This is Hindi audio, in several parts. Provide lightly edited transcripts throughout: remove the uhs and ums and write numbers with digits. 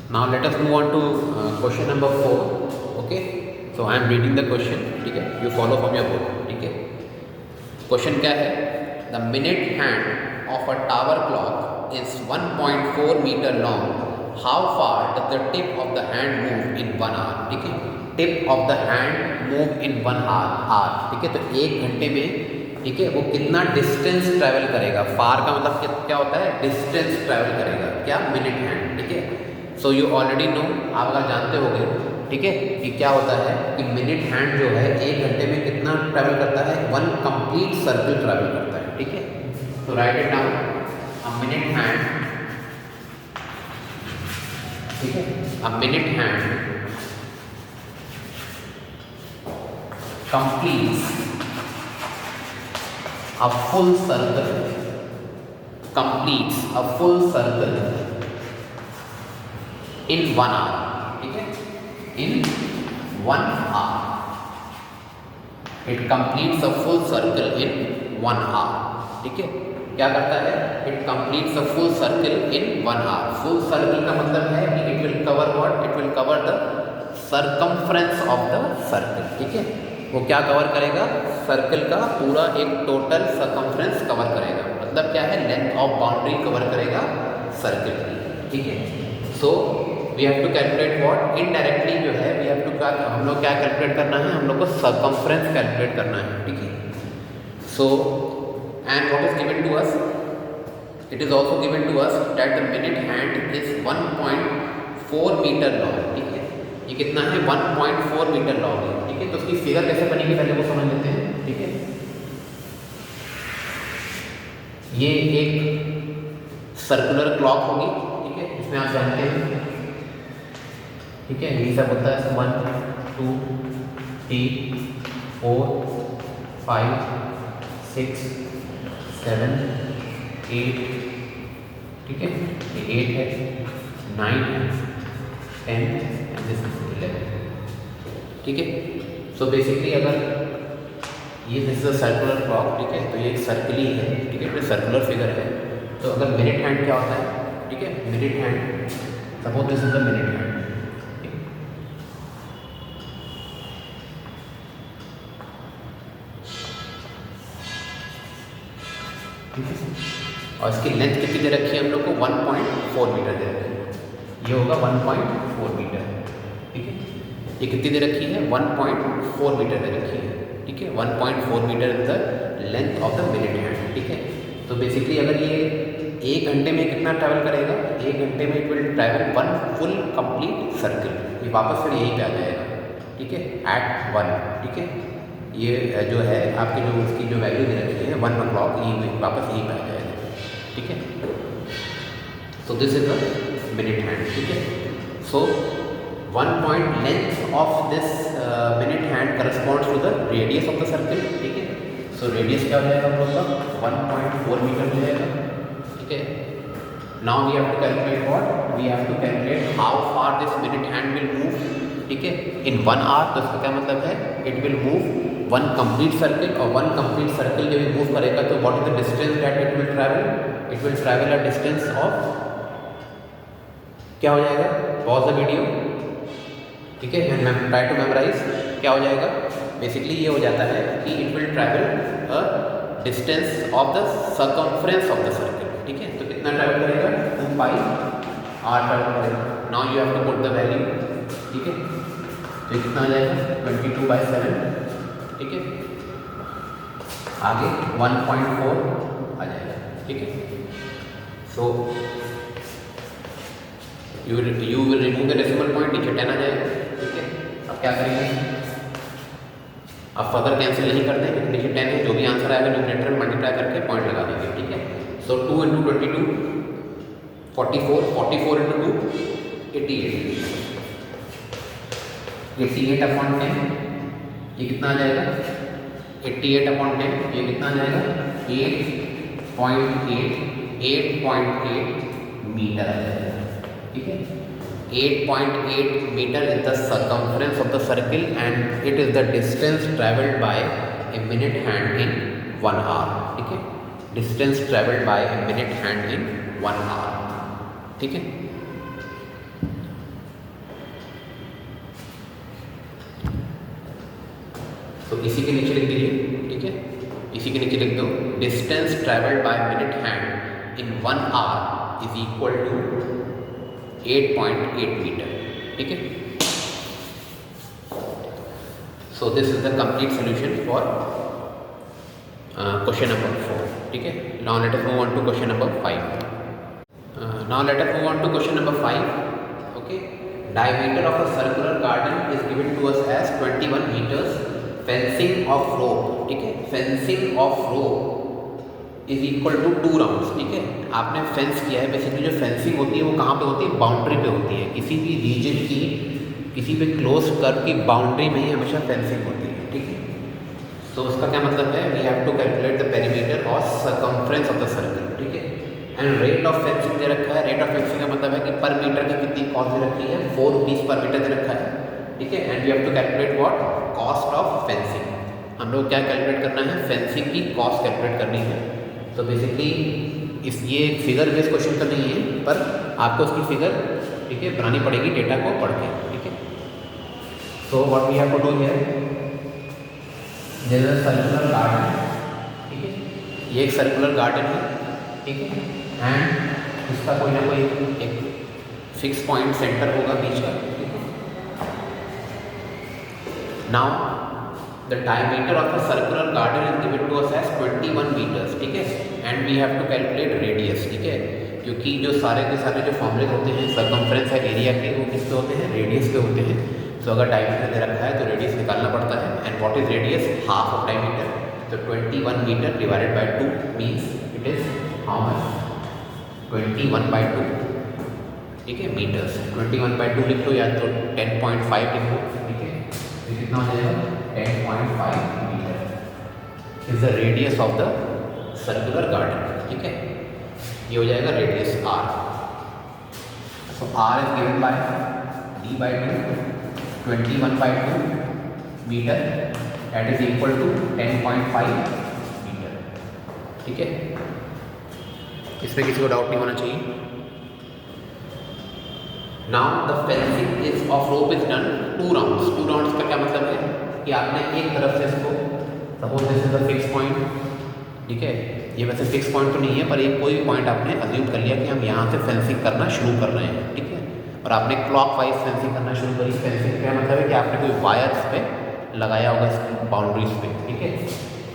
Now let us move on to question number 4. Okay, so I am reading the question. ठीक है, you follow from your book. ठीक है, क्वेश्चन क्या है? The minute hand of a tower clock is 1.4 meter long. How far does the tip of the hand move in 1 hour? ठीक है, tip of the hand move in 1 hour. ठीक है, तो 1 घंटे में, ठीक है, वो कितना डिस्टेंस ट्रैवल करेगा. फार का मतलब क्या होता है? डिस्टेंस ट्रैवल करेगा. क्या? Minute hand. ठीक है, सो यू ऑलरेडी नो, आप अगर जानते होगे, ठीक है, कि क्या होता है कि मिनट हैंड जो है 1 घंटे में कितना ट्रैवल करता है? 1 कंप्लीट सर्कल ट्रैवल करता है. ठीक है, तो right it down. A minute hand, ठीक है, a minute hand completes a full circle, completes a full circle in 1 hour. ठीक है, in 1 hour it completes a full circle in 1 hour. ठीक है, क्या करता है? it completes a full circle in 1 hour. full circle का मतलब है कि it will cover what? it will cover the circumference of the circle. ठीक है, वो क्या कवर करेगा? सर्कल का पूरा एक टोटल सर्कमफ्रेंस कवर करेगा. मतलब क्या है? लेंथ ऑफ बाउंड्री कवर करेगा सर्कल की. ठीक है, so we have to calculate what? Indirectly जो है वी हैव टू, हम लोग क्या कैलकुलेट करना है? हम लोग को सर्कमफ्रेंस कैलकुलेट करना है. ठीक है, so and what is given to us? It is also given to us that the minute hand is 1.4 meter long. ठीक है, ये कितना है? 1.4 मीटर लॉन्ग है. ठीक है, तो उसकी फिगर कैसे बनेगी पहले वो समझ लेते हैं. ठीक है, ये एक सर्कुलर क्लॉक होगी. ठीक है, इसमें आप जानते हैं. ठीक है, ये सब होता है 1 2 3 4 5 6 7 8. ठीक है, ये 8 है, 9 है, 10 एंड दिस इज 11. ठीक है, सो बेसिकली अगर ये this is a circular clock, ठीक है, तो ये एक सर्कल ही है. ठीक है, सर्कुलर फिगर है. तो अगर मिनट हैंड क्या होता है? ठीक है, minute hand, suppose this is the minute hand. ठीक है, और इसकी लेंथ कितनी दे रखी है हम लोग को? 1.4 मीटर दे रखी है. ये होगा 1.4 मीटर. ठीक है, ये कितनी दे रखी है? 1.4 मीटर दे रखी है. ठीक है, 1.4 meter is the length of the minute hand. ठीक है, तो बेसिकली अगर ये 1 घंटे में कितना ट्रैवल करेगा? 1 घंटे में it will travel 1 full complete circle. ये वापस फिर यहीं पे आ जाएगा. ठीक है, एट 1. ठीक है, ये जो है आपकी जो उसकी जो वैल्यू दे रखी है 1 o'clock, ये वापस यहीं पे आ जाएगा. ठीक है, so this is the minute hand. ठीक है, सो 1 point length of this minute hand corresponds to the radius of the circle. ठीक है, सो रेडियस क्या हो जाएगा हम लोग का? 1.4 मीटर हो जाएगा. ठीक है, now we have to calculate what? We have to calculate how far this minute hand will move. ठीक है, इन 1 आवर. तो इसका क्या मतलब है? It will move 1 complete circle, और 1 कंप्लीट सर्कल जब मूव करेगा तो what is the distance that it will travel? It will travel a distance of, क्या हो जाएगा? Pause the video. ठीक है, एंड ट्राई टू मेमोराइज. क्या हो जाएगा? बेसिकली ये हो जाता है कि it will travel a distance of the circumference of the circle. ठीक है, तो कितना ट्रैवल करेगा? 2 पाई आर ट्रैवल करेगा. Now you have to put the value. ठीक है, तो ये कितना आ जाएगा? 22/7. ठीक है, आगे 1.4 आ जाएगा. ठीक है, so you will remove the decimal point. नीचे 10 आ जाएगा. ठीक है, अब क्या करेंगे? अब फर्दर कैंसिल नहीं करते हैं क्योंकि नीचे 10 है. जो भी आंसर आएगा न्यूमरेटर में मल्टीप्लाई करके पॉइंट लगा देंगे. ठीक है, सो 2 × 22 44, 44 × 2 88. 88/10 ये कितना आ जाएगा? 88/10 ये कितना आ जाएगा? 8.8 मीटर आ जाएगा. ठीक है, 8.8 meter is the circumference of the circle and it is the distance travelled by a minute hand in 1 hour. ठीक है, distance travelled by a minute hand in 1 hour. ठीक है, तो इसी के नीचे लिख दीजिए, ठीक है, इसी के नीचे लिख दो distance travelled by minute hand in 1 hour is equal to 8.8 meter, ठीक है। So this is the complete solution for question number 4, ठीक है। Now let us move on to question number 5. Now let us move on to question number 5. Okay, diameter of a circular garden is given to us as 21 meters. Fencing of rope, ठीक है, fencing of rope is equal to 2 rounds, ठीक है। आपने फेंस किया है, बेसिकली जो फेंसिंग होती है वो कहाँ पे होती है, बाउंड्री पे होती है। किसी भी रीजन की, किसी भी क्लोज कर्व की बाउंड्री में ही हमेशा फेंसिंग होती है, ठीक है। तो उसका क्या मतलब है, we have to calculate the perimeter और सर्कमफ्रेंस ऑफ द सर्कल, ठीक है। एंड रेट ऑफ फेंसिंग दे रखा है। रेट ऑफ फेंसिंग का मतलब है कि पर मीटर की कितनी कॉस्ट दे रखी है, 4 रुपीज़ पर मीटर दे रखा है, ठीक है। And we have to calculate what, cost of fencing. हम लोग क्या कैलकुलेट करना है, फेंसिंग की कॉस्ट कैलकुलेट करनी है। तो बेसिकली ये फिगर बेस्ड क्वेश्चन तो नहीं है, पर आपको उसकी फिगर, ठीक है, बनानी पड़ेगी डेटा को पढ़ के, ठीक है। So what we have to do here, there is a circular garden, ठीक है, ये एक सर्कुलर गार्डन है, ठीक है। एंड इसका कोई ना कोई एक फिक्स पॉइंट सेंटर होगा बीच का, ठीक है। Now the diameter of the circular garden is given to us as 21 meters, ठीक है। And we have to calculate radius, ठीक है, क्योंकि जो सारे के सारे जो फॉर्मूले होते हैं सर्कमफ्रेंस है एरिया के, वो किस पे होते हैं, रेडियस पे होते हैं। तो अगर डायमीटर दे रखा है तो रेडियस निकालना पड़ता है। And what is radius, half of diameter. तो 21 meter divided by 2 means it is how much, 21/2, ठीक है, मीटर्स। 21/2 लिख लो या तो 10.5 लिख लो, ठीक है। तो कितना हो जाएगा, 10.5 meter is the radius of the circular garden, ठीक है। ये हो जाएगा radius r। So r is given by d/2, 21/2 meter, that is equal to 10.5 meter, ठीक है। इसमें किसी को डाउट नहीं होना चाहिए। Now the fencing is of rope is done 2 rounds. 2 rounds का क्या मतलब है कि आपने एक तरफ से इसको, suppose this is the fix point, ठीक है, ये वैसे फिक्स पॉइंट तो नहीं है, पर एक कोई भी पॉइंट आपने अज्यूम कर लिया कि हम यहाँ से फेंसिंग करना शुरू कर रहे हैं, ठीक है। और आपने क्लॉकवाइज फेंसिंग करना शुरू करी। फेंसिंग का मतलब है कि आपने कोई वायर्स पे लगाया होगा इसकी बाउंड्रीज पे, ठीक है।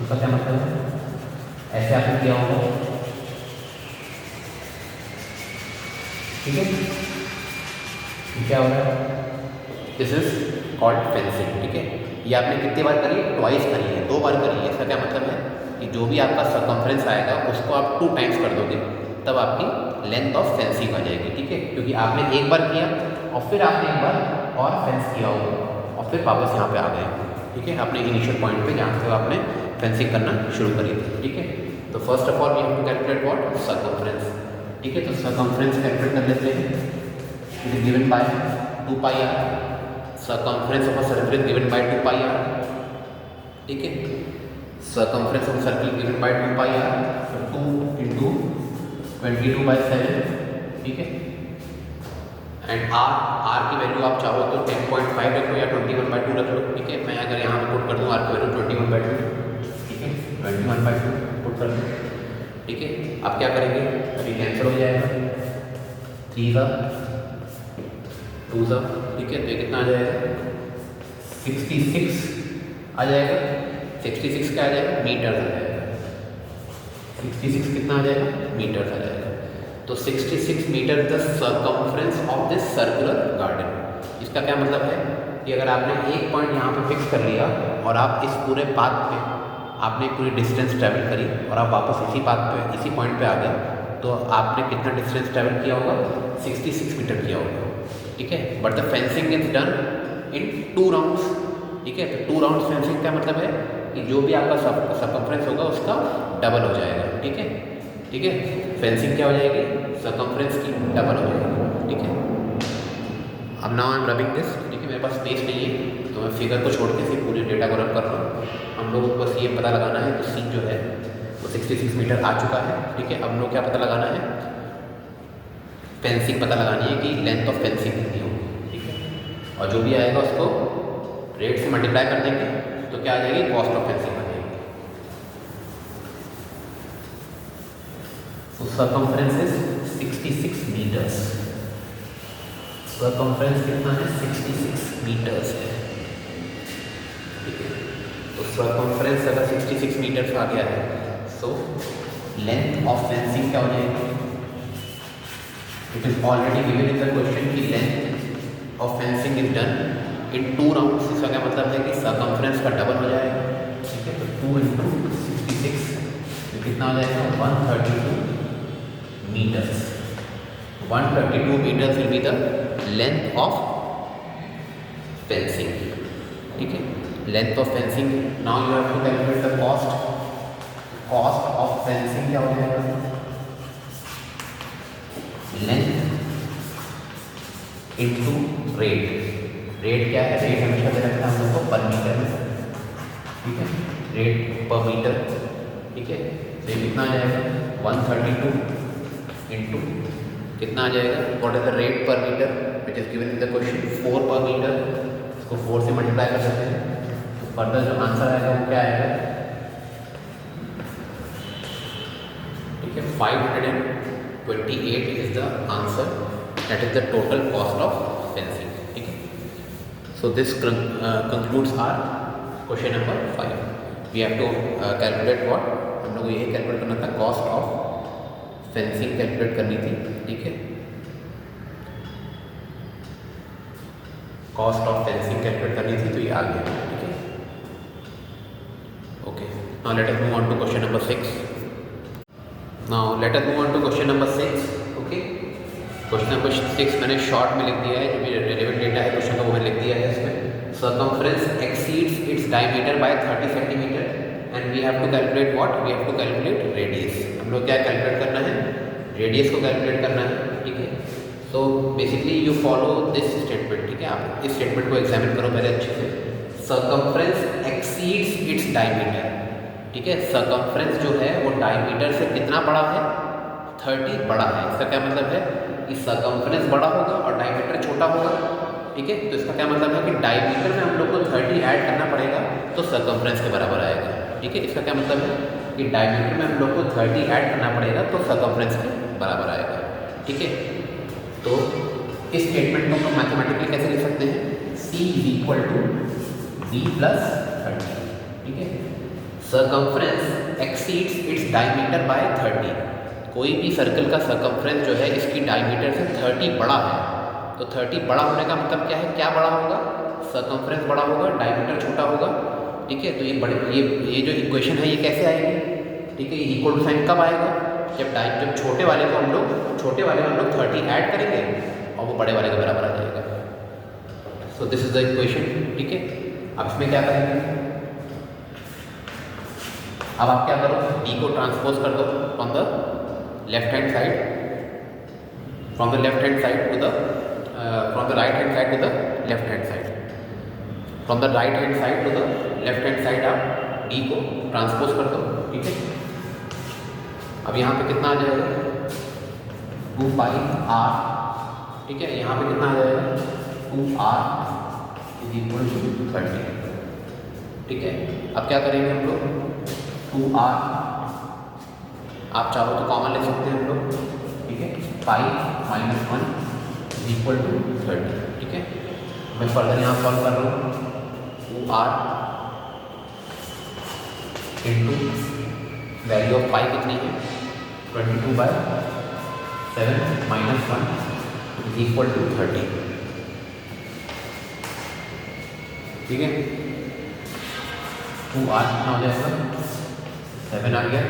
उसका क्या मतलब है, ऐसे आपने किया होगा, ठीक है। क्या हो रहा है, दिस इज कॉल्ड फेंसिंग, ठीक है। ये आपने कितनी बार करी है, ट्वाइस करी है, 2 बार करी है। इसका क्या मतलब है कि जो भी आपका सर्कमफ्रेंस आएगा उसको आप 2 टाइम्स कर दोगे, तब आपकी लेंथ ऑफ फेंसिंग आ जाएगी, ठीक है। क्योंकि आपने एक बार किया और फिर आपने एक बार और फेंस किया होगा और फिर वापस यहाँ पे आ गए, ठीक है, अपने इनिशियल पॉइंट पे जहाँ से आपने फेंसिंग करना शुरू करी थी, ठीक है। तो first of all we have to calculate what, circumference, ठीक है। तो सर्कमफ्रेंस कैलकुलेट कर लेते हैं। It is given by 2 pi r, circumference of a circle is given by 2 pi r, ठीक है। Circumference of circle given by 2 pi r, तो 2 into 22/7, ठीक है। एंड r की वैल्यू आप चाहो तो 10.5 रख लो या 21/2 रख लो, ठीक है। मैं अगर यहाँ पे पुट कर दूँ r की वैल्यू 21/2, ठीक है, 21/2 पुट कर दूँ, ठीक है। आप क्या करेंगे, अभी कैंसिल हो जाएगा, 3 का 2 का, ठीक है। तो ये कितना आ जाएगा, 66 आ जाएगा। 66 क्या आ जाएगा, मीटर आ जाएगा। 66 कितना आ जाएगा, मीटर आ जाएगा। तो 66 meter the circumference of this circular garden. इसका क्या मतलब है कि अगर आपने एक पॉइंट यहाँ पे फिक्स कर लिया और आप इस पूरे पाथ पे आपने पूरी डिस्टेंस ट्रैवल करी और आप वापस इसी पाथ पे, इसी पॉइंट पे आ गए, तो आपने कितना डिस्टेंस ट्रैवल किया होगा, 66 मीटर किया होगा, ठीक है। But the fencing is done in 2 rounds, ठीक है। तो 2 राउंड्स फेंसिंग का मतलब है कि जो भी आपका सर्कमफ्रेंस होगा उसका डबल हो जाएगा, ठीक है, ठीक है। फेंसिंग क्या हो जाएगी, सर्कमफ्रेंस की डबल हो जाएगी, ठीक है। अब now I am rubbing this, ठीक है। मेरे पास स्पेस नहीं है तो मैं फिगर को छोड़ के फिर पूरे डेटा को रन कर रहा हूँ। हम लोगों को बस ये पता लगाना है कि सी जो है वो 66 मीटर आ चुका है, ठीक है। अब लोग क्या पता लगाना है, फेंसिंग पता लगानी है कि लेंथ ऑफ फेंसिंग कितनी होगी, ठीक है। और जो भी आएगा उसको रेट से मल्टीप्लाई कर देंगे तो क्या आ जाएगी, कॉस्ट ऑफ फेंसिंग आ जाएगी। तो सर्कमफ्रेंस इज 66 मीटर्स। सर्कमफ्रेंस कितना है, 66 मीटर्स है, ठीक है। तो सर्कमफ्रेंस अगर 66 मीटर्स आ गया है, सो लेंथ ऑफ फेंसिंग क्या हो जाएगी, it is already given in the question की length of fencing is done in 2 rounds. इसका क्या मतलब है कि सर्कमफ्रेंस का डबल हो जाएगा, ठीक है। तो 2 इंटू 66 तो कितना हो जाएगा, 132 meters. 132 meters will be the length of fencing, ठीक है। Length of fencing, now you have to calculate the cost. Cost of fencing क्या हो जाएगा, लेंथ इंटू रेट। रेट क्या है, रेट हमेशा दे रखना है हम लोग को पर मीटर में, ठीक है, रेट पर मीटर, ठीक है। तो ये कितना आ जाएगा, 132 इंटू कितना आ जाएगा, what is the rate per meter which is given in the question, 4 per metre. इसको 4 से मल्टीप्लाई कर सकते हैं, तो फर्दर जो आंसर आएगा वो क्या आएगा, ठीक है, 528 is the answer, that is the total cost of fencing, ठीक है। So this concludes our question number 5। We have to calculate what, हम लोग यही कैलकुलेट करना था, कॉस्ट ऑफ फेंसिंग कैलकुलेट करनी थी, ठीक है। कॉस्ट ऑफ फेंसिंग कैलकुलेट करनी थी, तो ये आ गया, ठीक है। Okay, now let us move on to question number 6। Now let us move on to question number 6, okay. Question number 6 मैंने शॉर्ट में लिख दिया है, जो भी रिलेवेंट डेटा है क्वेश्चन का वो मैंने लिख दिया है इसमें। Circumference exceeds its diameter by 30 centimeter and we have to calculate what, we have to calculate radius. हम लोग क्या कैलकुलेट करना है, रेडियस को कैलकुलेट करना है, ठीक है। तो basically you follow this statement, ठीक है। आप इस स्टेटमेंट को एग्जामिन करो पहले अच्छे से। सर्कमफ्रेंस एक्सीड्स इट्स डायमीटर, ठीक है। सर्कमफ्रेंस जो है वो डायमीटर से कितना बड़ा है, 30 बड़ा है। इसका क्या मतलब है कि सर्कमफ्रेंस बड़ा होगा और डायमीटर छोटा होगा, ठीक है। तो इसका क्या मतलब है कि डायमीटर में हम लोग को 30 ऐड करना पड़ेगा तो सर्कमफ्रेंस के बराबर आएगा, ठीक है। इसका क्या मतलब है कि डायमीटर में हम लोग को 30 ऐड करना पड़ेगा तो सर्कमफ्रेंस के बराबर आएगा, ठीक है। तो इस स्टेटमेंट को हम मैथमेटिकली कैसे लिख सकते हैं, C = B + 30, ठीक है। Circumference exceeds its diameter by 30। कोई भी सर्कल का सर्कमफ्रेंस जो है इसकी डायमीटर से 30 बड़ा है, तो 30 बड़ा होने का मतलब क्या है, क्या बड़ा होगा, सर्कमफ्रेंस बड़ा होगा, डायमीटर छोटा होगा, ठीक है। तो ये जो इक्वेशन है ये कैसे आएगी, ठीक है। ये इक्वल टू साइन कब आएगा, जब छोटे वाले में हम लोग 30 ऐड करेंगे और वो बड़े वाले के बराबर आ जाएगा। सो दिस इज द इक्वेशन, ठीक है। अब इसमें क्या करेंगे, अब आप क्या करो, D को ट्रांसपोज कर दो from the left hand side, from the left hand side to the from the right hand side to the left hand side, from the right hand side to the left hand side आप D को ट्रांसपोज कर दो, ठीक है। अब यहाँ पे कितना आ जाएगा, 2πr, ठीक है। यहाँ पे कितना आ जाएगा, 2r = 30, ठीक है। अब क्या करेंगे हम लोग, 2r आप चाहो तो कॉमन ले सकते हैं हम लोग, ठीक है। π - 1 = 30, ठीक है। मैं फर्दर यहाँ सॉल्व कर रहा हूँ, 2r इंटू वैल्यू ऑफ पाई कितनी है, 22/7 - 1 = 30, ठीक है। 2r कितना हो जाएगा, 7 आ गया,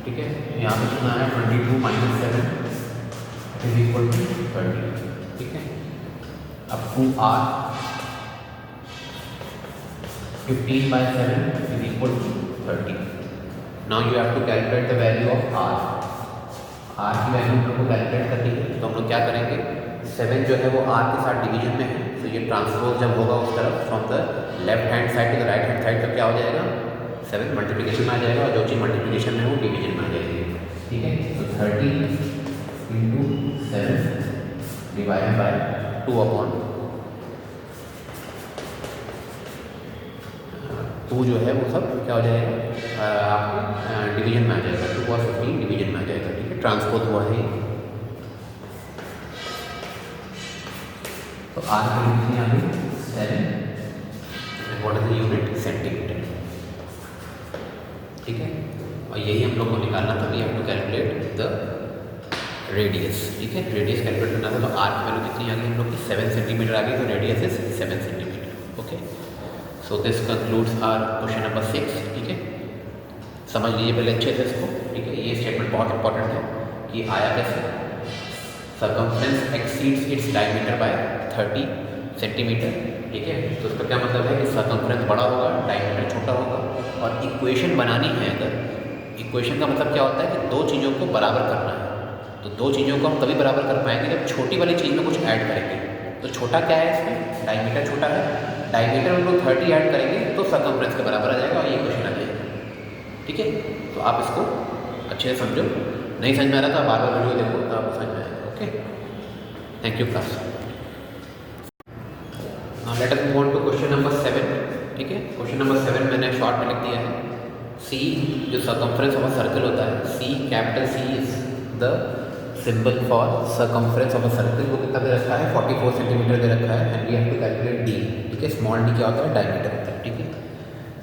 ठीक है। यहाँ पे कितना है, 22 - 7 = 30, ठीक है। अब 2r 15/7 = 30। Now you have to calculate the value of r। r की वैल्यू हम लोग को कैलकुलेट करनी है, तो हम लोग क्या करेंगे, 7 जो है वो r के साथ डिवीजन में है, तो ये ट्रांसपोज जब होगा उस तरफ from the left hand side to the right hand side, तो क्या हो जाएगा, 7 मल्टीप्लिकेशन में आ जाएगा और जो चीज़ मल्टीप्लिकेशन में है वो डिवीजन में आ जाएगी, ठीक है। तो 30 × 7 / 2/, 2 जो है वो सब क्या हो जाएगा आपको डिवीजन में आ जाएगा, 2 और 15 डिवीजन में आ जाएगा, ठीक है, ट्रांसपोज हुआ है। तो आर की यूनिट यहाँ पे 7, what is the unit centimetre, ठीक है। और यही हम लोग को निकालना था, we have to calculate the radius, ठीक है, रेडियस कैलकुलेट करना था। तो आर की वैल्यू कितनी आ गई हम लोग की 7 सेंटीमीटर आ गई, तो radius is 7 centimetre, okay. So this concludes our question number 6, ठीक है। समझ लीजिए पहले अच्छे से इसको, ठीक है। ये स्टेटमेंट बहुत इंपॉर्टेंट है कि आया कैसे, circumference exceeds its diameter by 30 centimetre, ठीक है। तो इसका क्या मतलब है कि सर्कमफ्रेंस बड़ा होगा, डायमीटर छोटा होगा। और इक्वेशन बनानी है, अगर इक्वेशन का मतलब क्या होता है कि दो चीज़ों को बराबर करना है। तो दो चीज़ों को हम तभी बराबर कर पाएंगे जब छोटी वाली चीज़ में कुछ ऐड करेंगे। तो छोटा क्या है इसमें, डायमीटर छोटा है, डायमीटर में लोग 30 ऐड करेंगे तो सर्कमफ्रेंस के बराबर आ जाएगा और ये इक्वेशन आ जाएगा, ठीक है। तो आप इसको अच्छे से समझो, नहीं समझ में आ रहा था बार बार वीडियो देखो तो आपको समझ में आएगा, okay. Thank you class. Let us move on to question number 7, ठीक है। क्वेश्चन नंबर 7 मैंने शॉर्ट में लिख दिया है। सी जो सर्कमफ्रेंस ऑफ अ सर्कल होता है, C capital C is the symbol for circumference of a circle, वो कितना दे रखा है 44 सेंटीमीटर दे रखा है। And we have to calculate D, ठीक है। स्मॉल डी क्या होता है, डायमीटर होता है, ठीक है।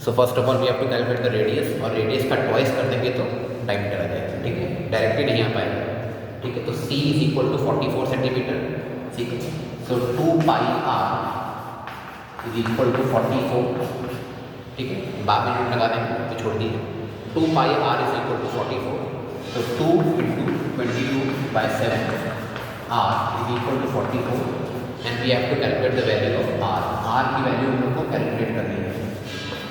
So first of all we have to calculate the radius, और रेडियस का ट्वाइस कर देंगे तो डायमीटर आ जाएगा, ठीक है। डायरेक्टली नहीं आ पाएगा, ठीक है। तो सी इज इक्वल टू 44 सेंटीमीटर, ठीक है। सो 2 pi R is equal to 44, ठीक है। बाद में लगा देंगे तो छोड़ दीजिए। 2 pi R is equal to 44, तो 2 into 22/7 R is equal to 44 and we have to calculate the value of R. R की वैल्यू हम लोग को कैलकुलेट करनी है।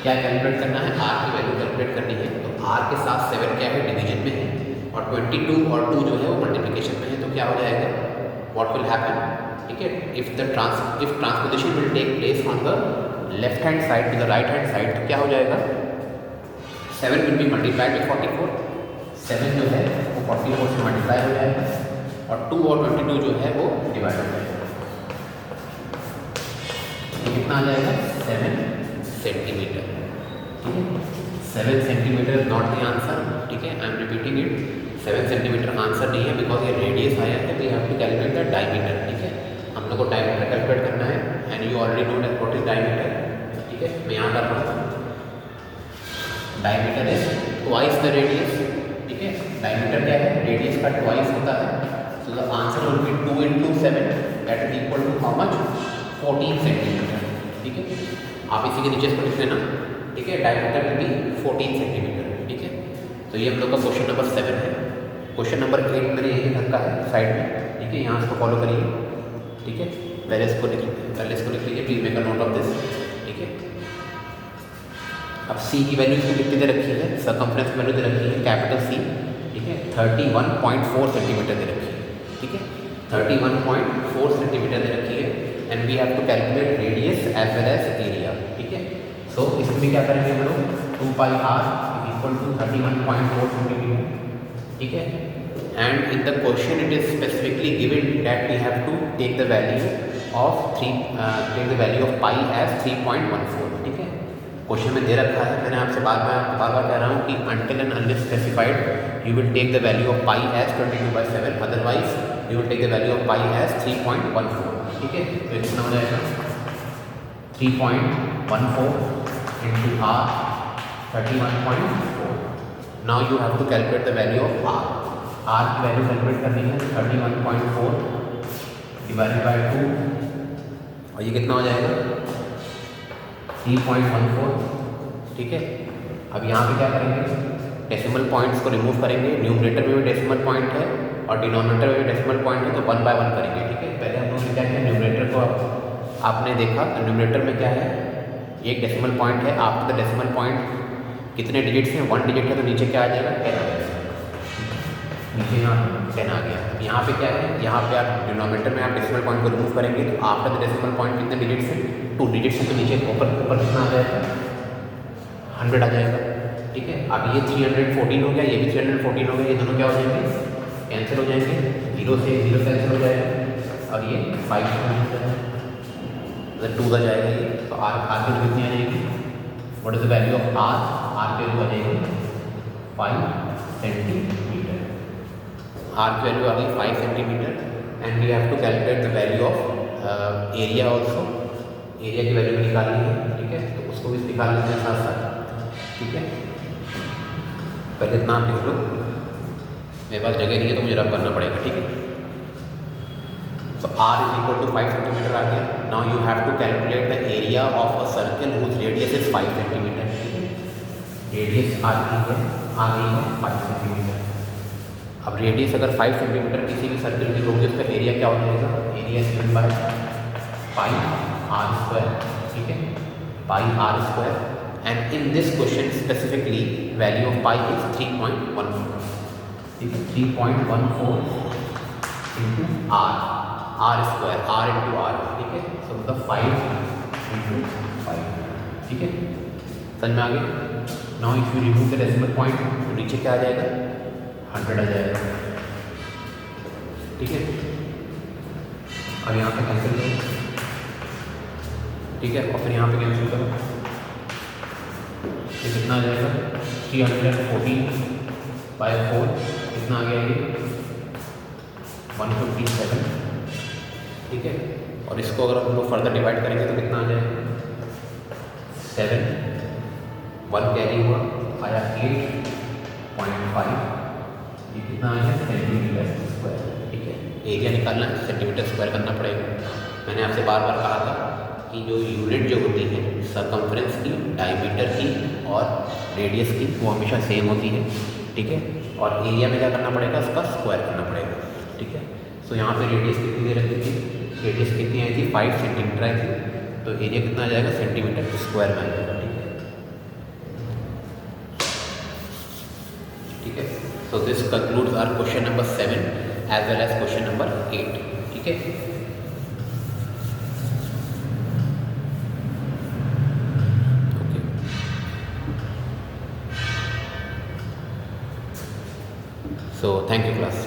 क्या कैलकुलेट करना है, आर की वैल्यू कैलकुलेट करनी है। तो आर के साथ 7 क्या है, डिवीजन में है, और 22 और 2 जो है वो मल्टीप्लिकेशन में है। तो क्या हो जाएगा, व्हाट विल हैपन, ठीक है। If transposition will take place on the left hand side to the right hand side, तो क्या हो जाएगा, 7 विल बी मल्टीप्लाइड विथ 44, 7 जो है वो 44 से मल्टीप्लाई हो जाएगा, और 2 और 22 जो है वो डिवाइड हो जाएगा। ये कितना आ जाएगा, 7 सेंटीमीटर, ठीक है। 7 centimetre is not the answer, ठीक है। I am repeating it, 7 centimetre answer नहीं है, बिकॉज ये रेडियस आया है। We have to calculate the diameter, ठीक है। हम लोग को डायमीटर कैलकुलेट करना है, and you already know that what is diameter, ठीक है। मैं यहाँ कर रहा हूँ, diameter is twice the radius, ठीक है। डायमीटर क्या है, रेडियस का ट्वाइस होता है। So the answer will be 2 into 7 that is equal to how much, 14 centimetre, ठीक है। आप इसी के नीचे इसको लिख लेना, ठीक है। डायमीटर विल बी 14 सेंटीमीटर, ठीक है। तो ये हम लोग का क्वेश्चन नंबर 7 है। क्वेश्चन नंबर 8 मैंने यही रखा है साइड में, ठीक है। यहाँ इसको फॉलो करिए, ठीक है। पहले इसको लिख लीजिए, please make a note of this, ठीक है। अब सी की वैल्यू इसको कितनी दे रखी है, सर्कमफ्रेंस की वैल्यू दे रखी है कैपिटल सी, ठीक है। 31.4 सेंटीमीटर दे रखी है, ठीक है। 31.4 सेंटीमीटर दे रखी है, and we have to calculate radius as well as area, ठीक है। सो इसमें क्या करेंगे हम लोग, 2 pi R is equal to 31.4 centimetre, ठीक है। And in the question it is specifically given that we have to take the value of pi as 3.14, ठीक है। क्वेश्चन में दे रखा है, मैंने आपसे बार बार कह रहा हूँ कि until and unless specified you will take the value of pi as 22/7, otherwise you will take the value of pi as 3.14, ठीक है। तो कितना हो जाएगा, 3.14 into r 31.4। now you have to calculate the value of r की वैल्यू कैलकुलेट करनी है, 31.4 डिवाइडेड बाय 2, और ये कितना हो जाएगा, 3.14, ठीक है। अब यहाँ पे क्या करेंगे, डेसिमल पॉइंट्स को रिमूव करेंगे। न्यूमरेटर में भी डेसिमल पॉइंट है और डिनोमिनेटर में भी डेसिमल पॉइंट है, तो 1 बाय 1 करेंगे, ठीक है। पहले हम लोगों ने क्या किया, न्यूमरेटर को आपने देखा, तो न्यूमरेटर में क्या है, एक डेसिमल पॉइंट है। आफ्टर द डेसिमल पॉइंट कितने डिजिट्स हैं, 1 डिजिट है, तो नीचे क्या आ जाएगा, 10 आ जाएगा, नीचे यहाँ 10 आ गया। अब यहाँ पे क्या है, यहाँ पे आप डिनोमिनेटर में आप डेसिमल पॉइंट को रिमूव करेंगे, तो आफ्टर द डेसिमल पॉइंट कितने डिजिट्स हैं, 2 डिजिट्स हैं, तो नीचे ऊपर कितना आ जाएगा, 100 आ जाएगा, ठीक है। अब ये 314 हो गया, ये भी 314 हो गया, ये दोनों क्या हो जाएंगे, कैंसिल हो जाएंगे, 0 से 0 कैंसिल हो जाएगा, और ये 5 से 2 का जाएगा ये, तो आर की कितनी आ जाएगी, what is the value of R? R की वैल्यू आ जाएगी 5 सेंटीमीटर। आर की वैल्यू आ गई 5 centimetre and we have to calculate the value of area also. Area की वैल्यू भी निकालनी है, ठीक है, तो उसको भी निकाल लेते हैं साथ साथ, ठीक है। पहले इतना आप लिख लो, मेरे पास जगह नहीं है तो मुझे रब करना पड़ेगा, ठीक है। So r is equal to 5 centimeter आ गया। Now you have to calculate the area of a circle whose radius is 5 centimeter। Radius आ गई है 5 सेंटीमीटर। अब रेडियस अगर 5 सेंटीमीटर किसी भी सर्कल की होगी उसका एरिया क्या हो जाएगा? Area given by pi R square, ठीक है, pi R square. And in this question specifically value of pi is 3.14, ठीक है, 3.14 into R square, R into R, ठीक है, सो मतलब 5 इंटू 5, ठीक है, समझ में आ गया। Now if you remove the decimal point तो नीचे क्या आ जाएगा? 100 आ जाएगा, ठीक है। अब यहाँ पे कैंसिल करो, ठीक है, और फिर यहाँ पे कैंसिल करो, ये कितना आ जाएगा? 314/4 कितना आ गया ये? 157, ठीक है। और इसको अगर हम लोग फर्दर डिवाइड करेंगे तो कितना आ जाएगा? 7, 1 कैरी हुआ, आया 8.5, ये कितना आ गया? सेंटीमीटर स्क्वायर, ठीक है। एरिया निकालना है, सेंटीमीटर स्क्वायर करना पड़ेगा। मैंने आपसे बार बार कहा था कि जो यूनिट जो होती है सरकमफ्रेंस की, डायमीटर की और रेडियस की, वो हमेशा सेम होती है, ठीक है। और एरिया में क्या करना पड़ेगा? उसका स्क्वायर करना पड़ेगा, ठीक है। सो यहाँ पे रेडियस कितनी दे रखी थी? रेडियस कितनी आई थी? 5 सेंटीमीटर आई थी, तो एरिया कितना आ जाएगा? सेंटीमीटर स्क्वायर में आ जाएगा, ठीक है। So this concludes our question number 7 as well as question number 8, ठीक है। So thank you class.